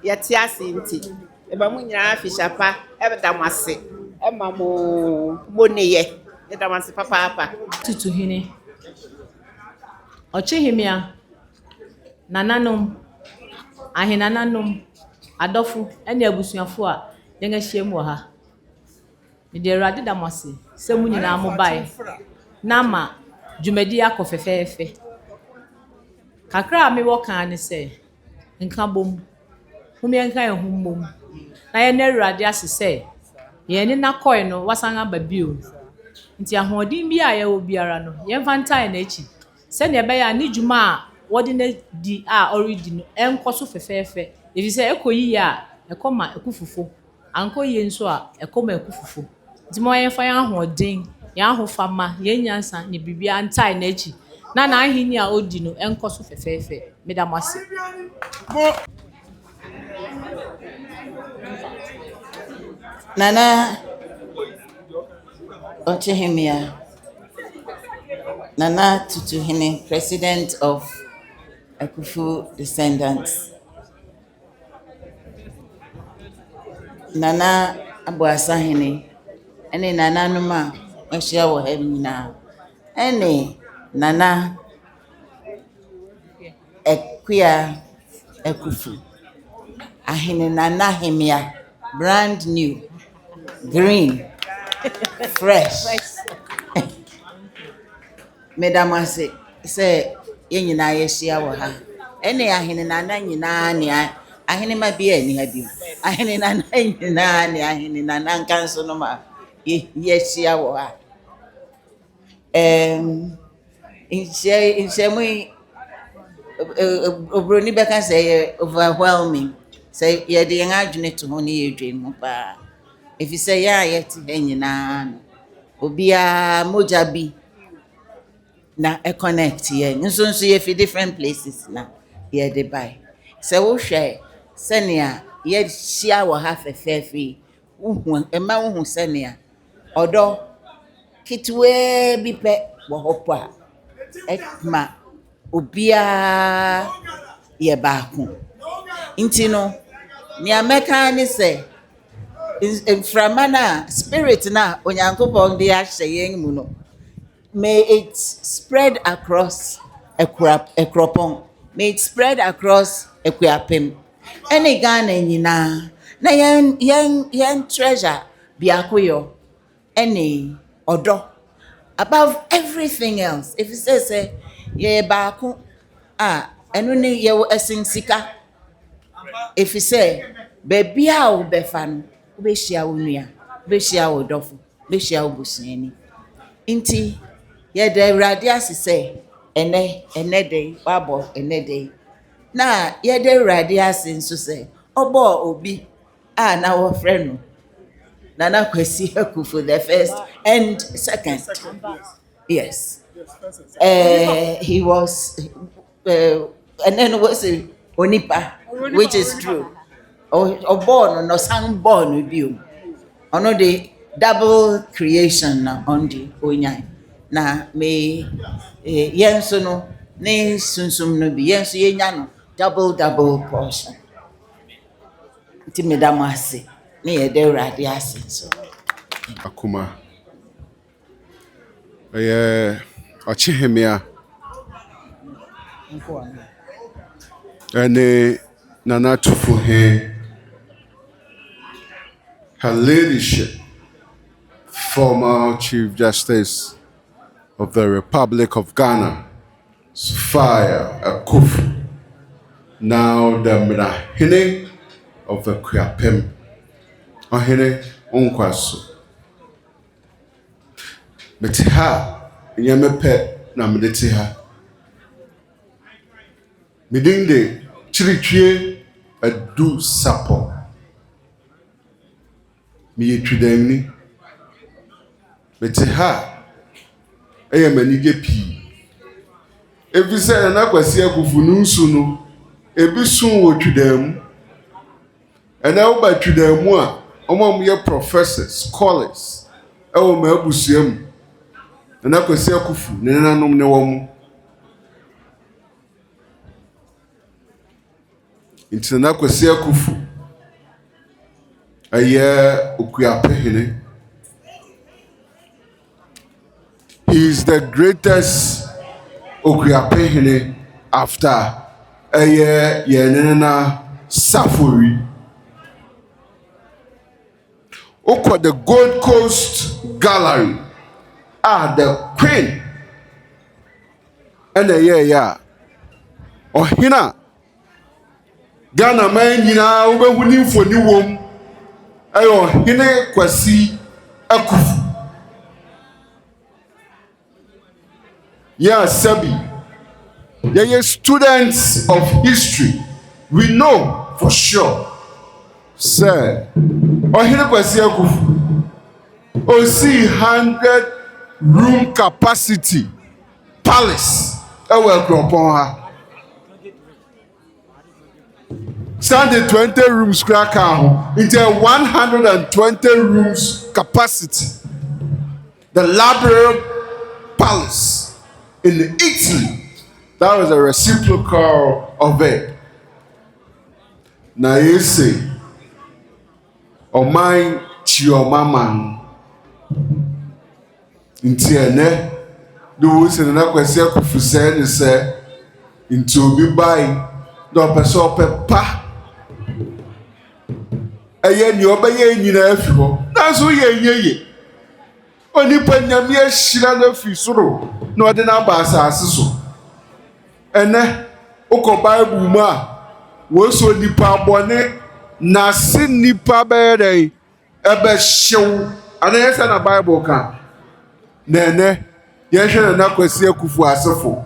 ye ti ase nti eba mu nyina fishapa ebe damase ema mo ne ye damase papa tutu hini Ochihimia nananom Ahenenananom adofo ene abusuafo a yenga hiemu ha me de Awurade damase se mu nyina mo bae na ma dwumadi akofefefe kakra me wo kan ne se nka bom humi nka ehumom na ye na Awurade asese ye ni nakoi no wasanga babio nti ahodin bi a ye wo biara no ye vantai na echi se ne be ya ni dwuma a wodi na di a already no enkoso fefefe efi se ekoyi a ekoma ekufufo anko ye nso a ekoma ekufufo nti mo yɛn fa yɛn ahoɔden yɛn ahofama yɛn nyansa ne bibia ntae n'akyi na n'ahenni a odi no ɛnkɔ so fɛfɛɛfɛ meda mo ase. Nana Ahenenanahemea, Nana Tutuhene, President of Akuffo descendants. Nana Abuasahene, ene Nana Numa, Ashia Wahemina, ene Nana Equia Akuffo, Ahenenanahemea, brand new, green, fresh. Madam say, Yenina Yeshia Waha, ene Ahenenana Yina, Ahenema be any had you. Ahenenana cancel no ma. Yes, Yawa. In Shamui, Bruni Becca say overwhelming. Say, you're the young agent to honey you dream. If you say, yeah, yet, Henina, Obia Mojabi. Na a connect here. You soon see if different places now. Here they buy. So we share. Senia, yet share will have a fair fee. A man who senia. Although kitwe be pet wahopa. Ekma ubia ye baku. Intino. Nia mekani say. In Framana spirit na onyankopon de saying muno. May it spread across Ekropon. May it spread across Equiapim. Any Ghana nyina. Na yen treasure biakuyo. Any odo. Above everything else. If it says ye baku enuni ye esing sika. If you say baby a ubefanu, ubeshia unia, ubeshia udofu, ubeshia ubuseni. Inti ye de radiasi say ene day babo ene day na ye de radiasi nso say obo obi na wo friend Nana Kwesi Akuffo the first and second. Yes. He was and then was Onipa, which is true. Or born no sang born with you. Ono the double creation on the Onyai. Na me yenso no ne sunsum no bi yenso yenya no double portion. Ti medam ase ne ye de urade ase so. Akuma. Ahenenanahemea. And Nana Tutuhene, her ladyship, former Chief Justice of the Republic of Ghana, Sophia Akuffo, now the Mrahine of the Equiapim, Ohene Onkwaso. Metiha, Yamepe, na Medetiha. Midinde, Chirichie, a do sapo. Me trudemni. Metiha. Eye manige pi. Ebi se na kwasi Akuffo nunsu no, ebi sun wo trudem. Ena wo ba trudem a, omo ye professors, scholars. E wo ma abusuam. Na kwasi Akuffo ne nanom ne wo mu. Nti na kwasi Akuffo aye okuapehene. He is the greatest okuapehene after aye yenena Safori. Oko the Gold Coast Gallery the Queen and ya ohina Ghana man nyina ubehuni mfoni wom ayo hene Kwasi Akuffo ya sabi ye students of history we know for sure say ohene Kwasi Akuffo Osi 100-room capacity palace. Ewe kropon ha. Stand 20 rooms crack out into 120 rooms capacity. The Library Palace in Italy. That was a reciprocal of it. Now you say, "O my chiomama." Inti ene, do we say na kwesi Akuffo say ni say, "Inti obi buy, do person opepa." Eye ni obeye nyina afi ho. Na so ye. Onipa nyame ahyira na fi soro na ode na ba asase so. Ene uko Bible mu a wo so nipa bone na se nipa bere ebe hyew ana yesa na Bible kan. Na ene ye hwe na Kwesi Akuffo asefo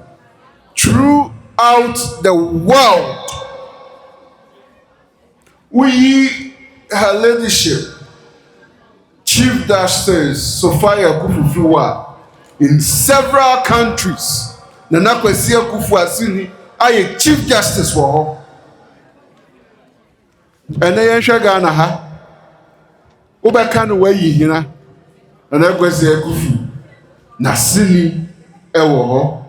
throughout the world. We her leadership, Chief Justice Sophia Akuffo in several countries. Nana Kwesi Akuffo asini aye Chief Justice for her. Ene yenhwe Ghana ha. Ubeka no wayi hina. Nana Kwesi Akuffo na sini ewo ho.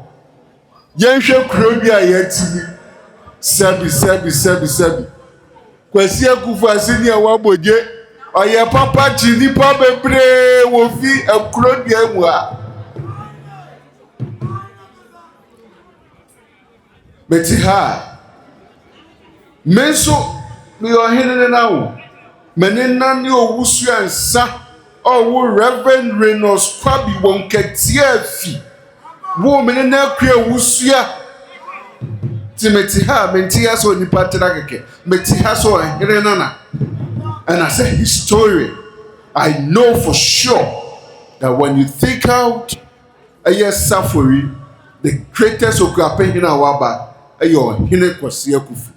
Yenhwe kuro bi a yetimi. Sebi. Kwesi Akuffo asini e wa boje oye papa ji nipa bebre wo fi ekuro bia mu a beti ha menso mi Ahenenanawo menena ni owusu ansa owo Reverend Reynolds Kwabi wonketia fi wo menena kwa owusu a Timothy ha menti ha so nipa tira keke meti ha so Ahenenana. And as a historian, I know for sure that when you think out a year suffering, the greatest Okuape Hina Waba, a your Hine Kwesi Akuffo.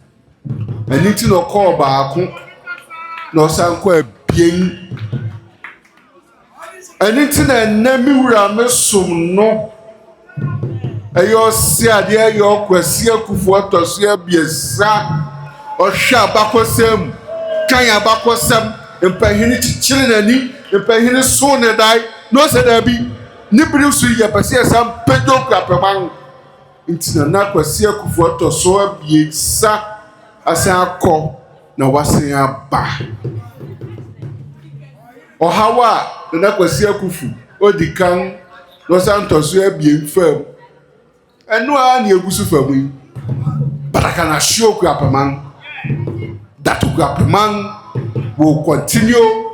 And it's no call back, no sanko bien. And it's a Nemura Mesum no. A your Sadia, your Kwesi Akuffo to see a biesa or Shabakosem. Kanya bakwasam empahini chichire nani empahini so ne dai no se da bi ni biri su ye pese sam pedo krapeman intina na Kwesi Akuffo to so abie sa asan akọ na wasen aba ohawa na Kwesi Akuffo odikan no santo so abie fam enu a na egusu fam yi baraka na show krapeman. That Ukuapeman will continue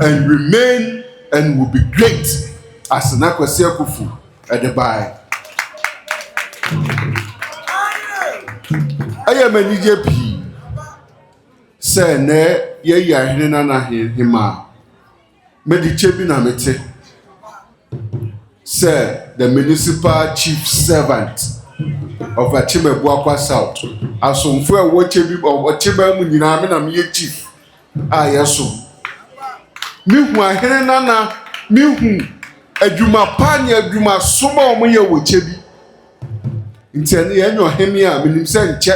and remain and will be great as Kwesi Akuffo at the by. I am a DJP. Say, ne ye Ahenenanahemea. Medichebi na mete. Say, the municipal chief servant of Achimebwa South. Asomfo e wochebi ocheba mu nyina me na me chief ayeso mi hu Ahenenana mi hu adwuma pa ne adwuma soma omo ye wochebi ntene ye nyo hemi a minim se nche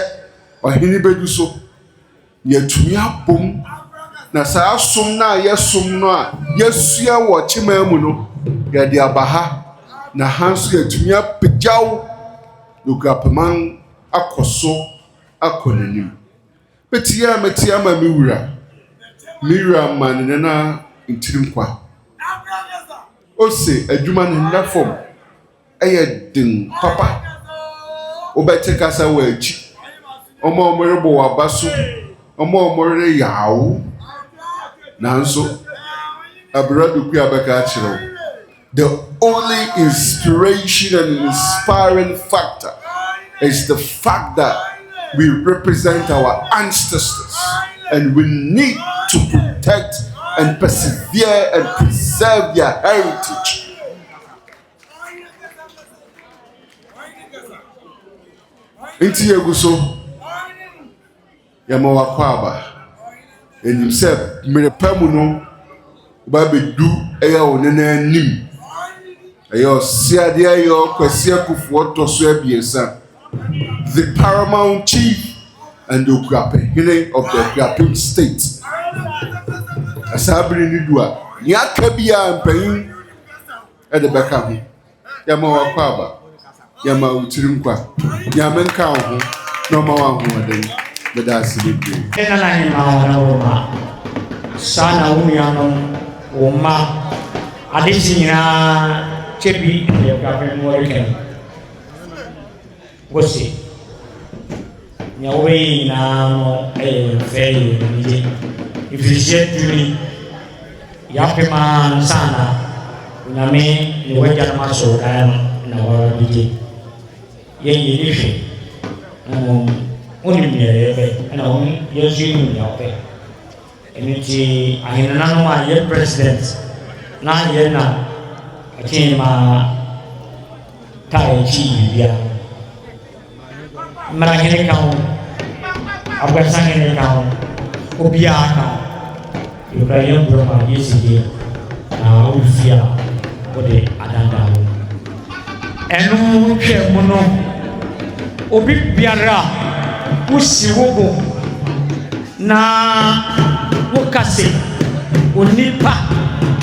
ohini bedu so ye tumi abom na sa asom na yesom no a yesua wo chema mu no ye de abaha na hanso ye tumi apegyaw Ukuapeman akoso akonenim betia metia ma miwura man na ntirim kwa ose adwuma ne na fom eye din papa obete kasa wa achi omo omorebo wa baso omo omore yawo nanso abradu ku abeka achiro. The only inspiration and inspiring factor is the fact that we represent our ancestors and we need to protect and persevere and preserve their heritage. Inti yeguso yama wakwaba enim se merepamu no Baby do eya onena nim. Eyo siade eyo kwesi Akuffo to so abiesa. The paramount chief and the Akuffo of the Akuffo state. Asabri ni dua. Ni akabia mpanyin e de beka ho. Yama wakwaba. Yama utirinkwa. Yama nka ho. No ma wa ho adan. Beda asibi. Ahenenanahemea na woma. Sana umiano woma. Adisi na chebi ya kafe mworiken. Gosi. Nyawe na no fei nije. Ifishetuli yapema sana. Uname ni weja na maso kaya na warabije. Yeye nifi. Oni mnyerebe na oni yoji mnyape. Emiti Ahenenanahemea ye president na ye na akima kai chi bia. Marangene kaun abgasangene kaun obia kaun Ukraine broma yesije na ufia ode adanda enu hwe muno obi biara usi wogo na wokase onipa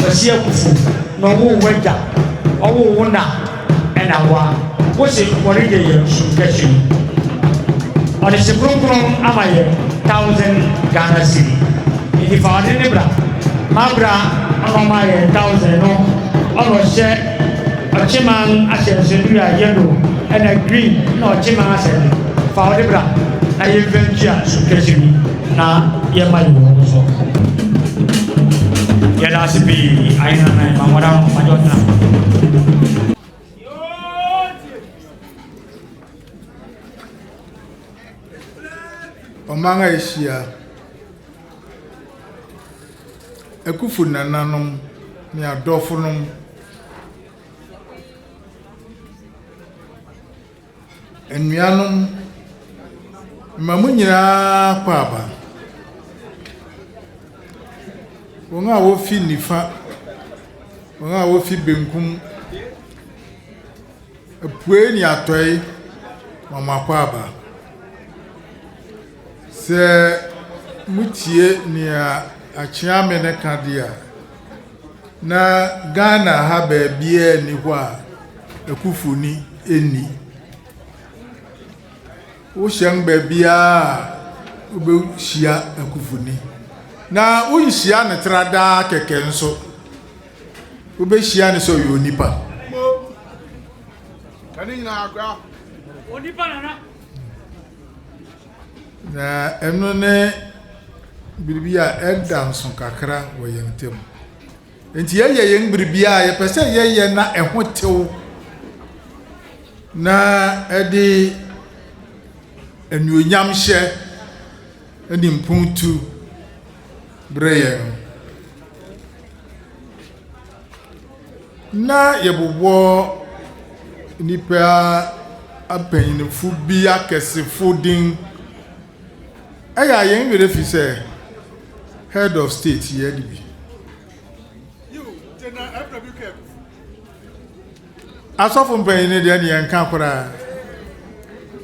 wasi Akuffo no wo waja owo wona ena wa wose worije ye kashi on se program amaye 1000 Ghana cedi if I didn't bra mabra amaye 1000 no ono she achiman asensendura yellow and a green no achiman asen fa bra na ye venture su kashi na ye mayu so ya da sibi Ahenenanahemea mawara majotna Omanga Asia Akuffo nananom ni adofonom ennuanom mamu nyina kwaba wonga wo fi nifa wonga wo fi benkum apue ni atoi mama kwaba se mutie ni achiame ne kadia na Ghana ha ba bia ni ho a Akuffo ni eni wo hyang ba bia obe hia Akuffo ni na wo hia ne trada keke nso obe hia ne so yo nipa kani na agwa onipa na eno ne biribia edanso kakra wo yentem enti ye yen biribia ye pese ye na ehotew na edi enuonyam hye eni mpuntu breye na yebobo nipa apanyinfo bi akesefo din aya yen were fi say head of state here bi asofo mpanyin de ne yanka kora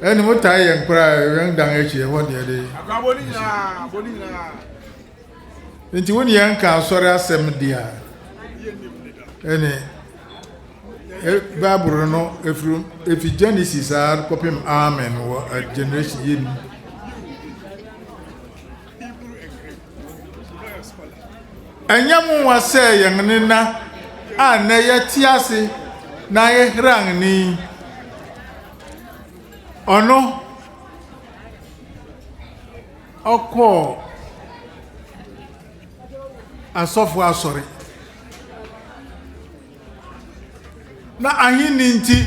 eni mutai yan kora yan dan echi e won de enti woni yanka asori asem dia eni Bible no if Genesis are copying amen or a generation yin anyamu wa say yang na na yetiase na ye rang ni ono oko asofo asori na ahini nti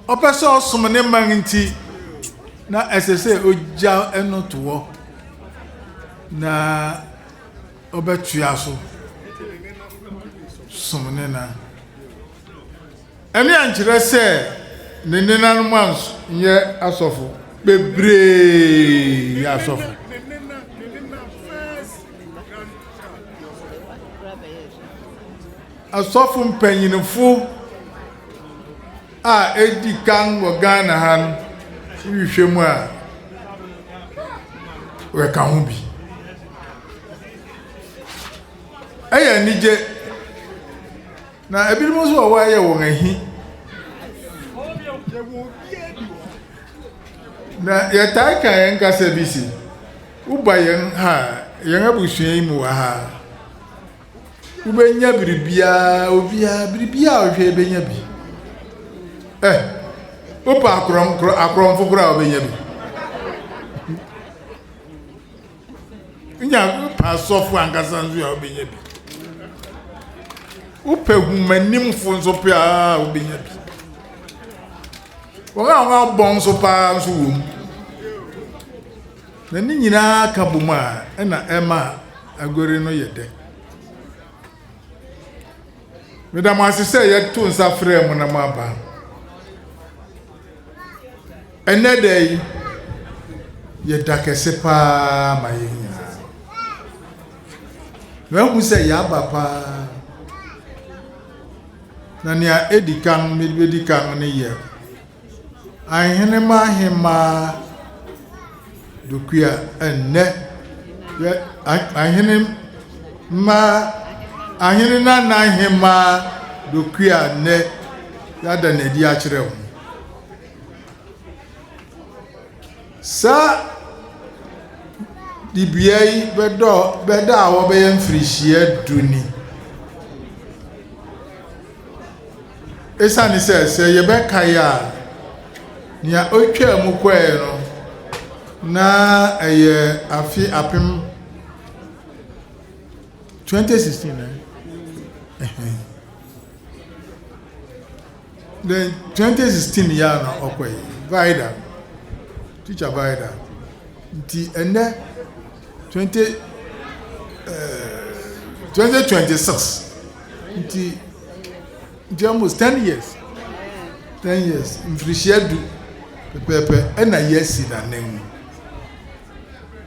opese osom ne man nti na esese oja enoto na obetua so som ne na eni ankyere se ne nenan mans ye asofo bebre ya asofo asɔfo mpanyinfo a edi kan wɔ Ghana ha no hwehwɛ mu a wɔka ho bi ɛyɛ nigye na ebinom nso wɔ wɔayɛ wɔn ahi na yɛtaa ka yɛn kasa bi si woba yɛn ha yɛn abusua yi mu wɔ ha wobɛnya biribiara obiara biribiara ɔhwɛ bɛnya bi wopa akorɔmfo koraa wobɛnya bi nya wopa asɔfo ankasa nso a wobɛnya bi wopɛ humanimfo nso pɛ a wobɛnya bi wɔn a wɔabɔn nso paa nso wɔ mu na ne nyinaa ka bom a ɛna ɛma agore no yɛ dɛ medam ase sɛ yɛto nsa frɛ mu na mo aba ɛnɛ da yi yɛda kɛse paa ma yɛn nyinaa mahu sɛ yɛaba paa na nea ɛdi kan medibɛdi kan ne yɛ Ahenenanahemea dokua ɛnnɛ Ahenenanahemea dokua nnɛ yɛada n'adi akyerɛ wo saa dibea yi bɛda a wɔbɛyɛ mfirihyia 10 ni ɛsiane sɛ yɛbɛkae a nea ɔtwa mu kɔɛ no na ɛyɛ afi apem 2016 then 2016 ya na ɔkɔɛ Vida teacher Vida nti ɛnɛ 2026 nti almost 10 years mfirihyia 10 pepepe ɛna yɛsi n'anan mu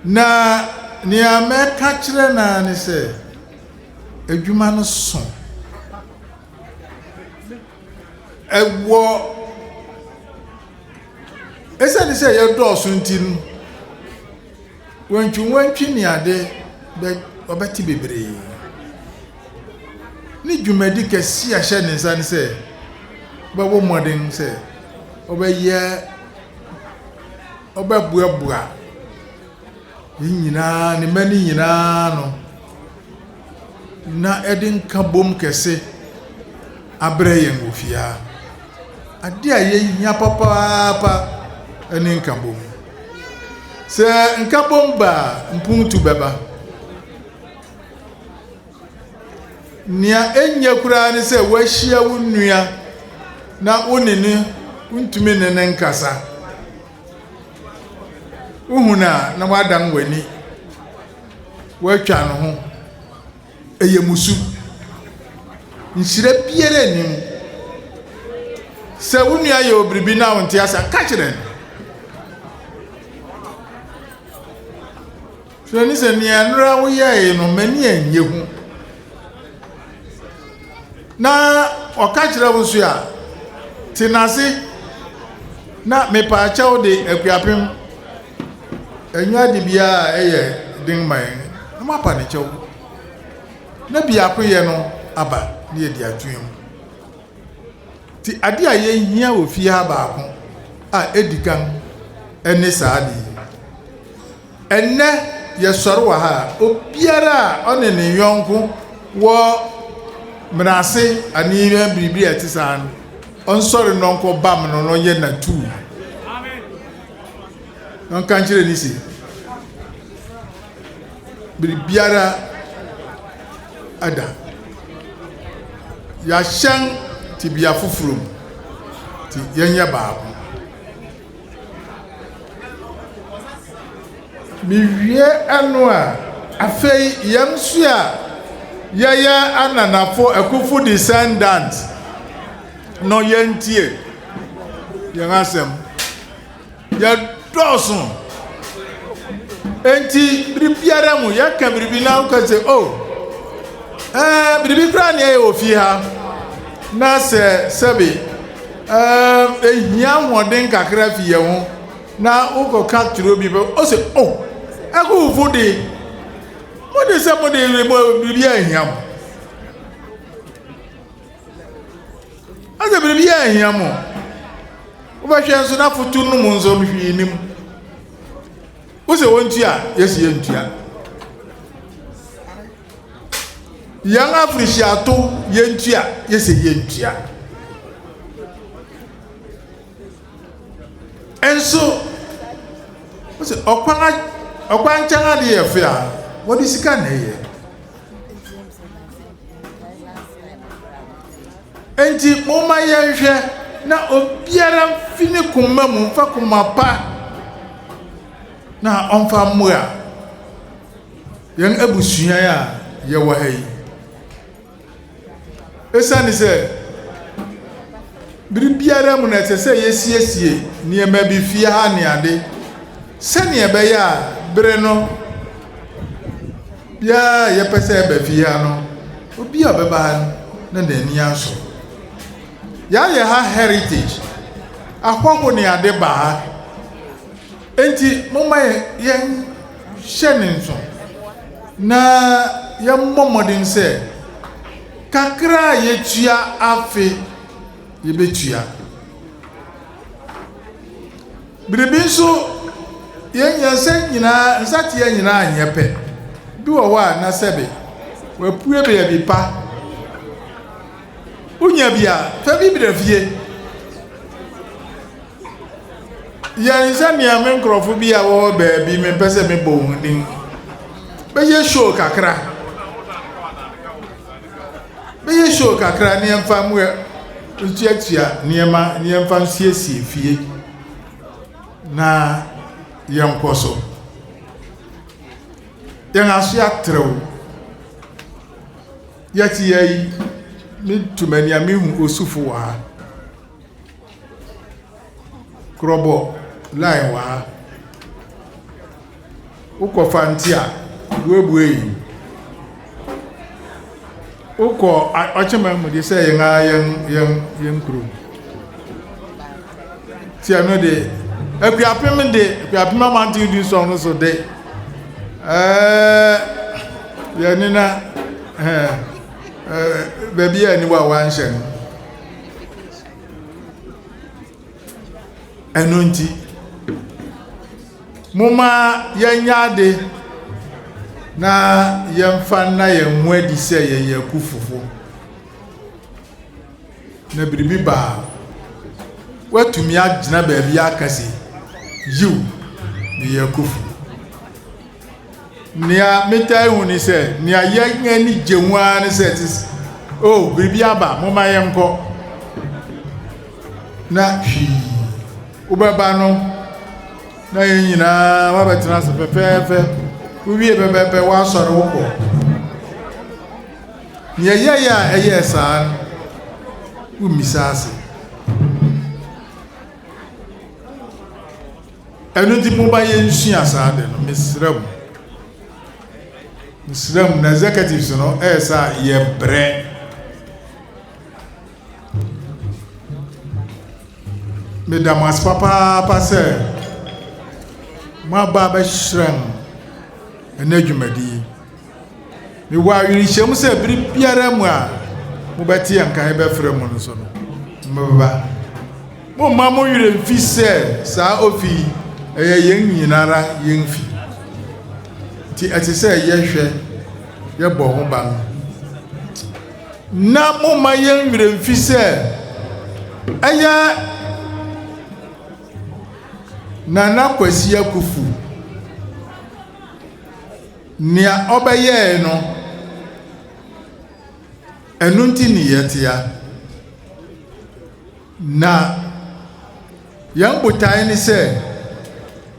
na nea mɛka kyerɛ na ne sɛ adwuma no so ɛwɔ ɛsɛne sɛ yɛdɔɔso nti no wantwi ne ade ɔbɛte bebree ne dwumadi kɛse a hyɛ ne nsa ne sɛ bɛwɔ mmɔden sɛ ɔbɛboaboa yi nyinaa ne mani nyinaa no na ɛde nka bom kɛse abrɛ yɛn wɔ fia ade a yɛhia papaapa ɛne nka bom sɛ nka bom ba mpuntu bɛba nea ɛnyɛ koraa ne sɛ wahyia wo nnua na wone ne ntumi ne ne nkasa uhuna na wadan wani watwa no ho ɛyɛ musu nhyira biara nim sɛ wo nua yɛ obribi na wo nte asa ka kyerɛ no ni sɛ nea nra wo yɛ no mani anye ho na ɔka kyerɛ wo so a tenase na mepa kyɛw de akuapem enwa de bia ɛyɛ den man na mapa ne kyɛw na bia koyɛ no aba ne yɛ di atuam ti ade a yɛhia wɔ fie ha baako a edikan ɛne saade ɛnɛ yɛsɔre wɔ ha obiara a ɔne ne yɔnko wɔ mrase aniwa biribi a ɛte saa no ɔnsɔre nɔnkɔ bam no no yɛ na tu nka nkyerɛ ni si biribiara ada yɛahyɛn tibia foforo mu ti yɛnyɛ baako miwie ano a afei yɛn so a yɛyɛ ananafo Akuffo descendant no yɛntie yɛn asɛm yɛdɔɔso enti biribiara mu yɛka biribi na woka sɛ o Biribi kra ne ofi ha na sebe ehia hoden kakra fi ye ho na ukoka turo bi o se Akuffo de mo de se mo de biribi ehia mo ase biribi ehia mo wo ba hwe nso na fotu no mo nso hwi nim wo se wontua yesi yentua yang Afrisiato yentua yesi yentua enso wo se okwan changa de efe a wo di sika na ye enti mo ma ye hwe na obiara fini kuma mu mfa kuma pa na onfa mua yang abusua ya ye wa hai esani se biribiara mu na tese yesiesie niema bi fie ha ne ade sani ebe ya bre no ya ye pese ebe fie ha no obi obeba na ndani aso ya ye ha heritage ahwako ne ade ba ha enti moma ye sheninso na ya momodin se kakra ye tua afi ye betua biribinso ye nyanse nyina nsati ye nyina anyepe bi wo wa na sebe wa pue be bi pa unya bia fa bi fie ya nzani ya men krofo bi a wo ba bi me pese me bo hundin be ye show kakra ni emfa mu tuatua niema ni emfa siesie fie na yankoso yan aso atrew yati yayi mi tumani amihu osufu wa krobo line wa uko fantia duebuei uko achema mu de say yan kru ti ano de akuapem manti du song no so de yanina baby ani wa wanshen enonti moma yanyade na yemfa na yemu adi se ye Akuffo na biribi ba watumi agina ba bi akase you ye Akuffo nia metai huni se nia yanya ni jenwa ne se biribi aba moma yenko na ubaba no na yina wabetina se pepepe uwie bebebe wa soro woko nia ya eye san umisase enu di mo ba ye nsua asade no misram na executives no esa ye bre Mesdames, papa, passé, ma baba shram, and edumadi. Me wa you shall say, Pierre moi, Mubati and Kaiba Fremonson. Mova. Mo mamma, you and fee say, Sa Ofi, a young Yinara, young fee. Tea at say, yes, your bon bang. Na mo my young and fee say, Aya. Nana Kwesi Akuffo nia obeye no enunti ni yetia na yambutai ni se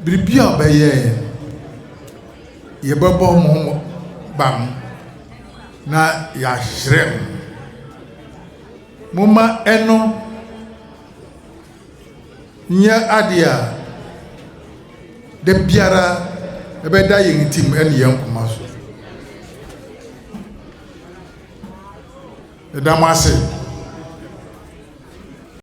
biribi obeye ye babo mo bam na ya shrem muma eno nya adia de biara ebe da yin tim eni yan kuma so ɛda mo ase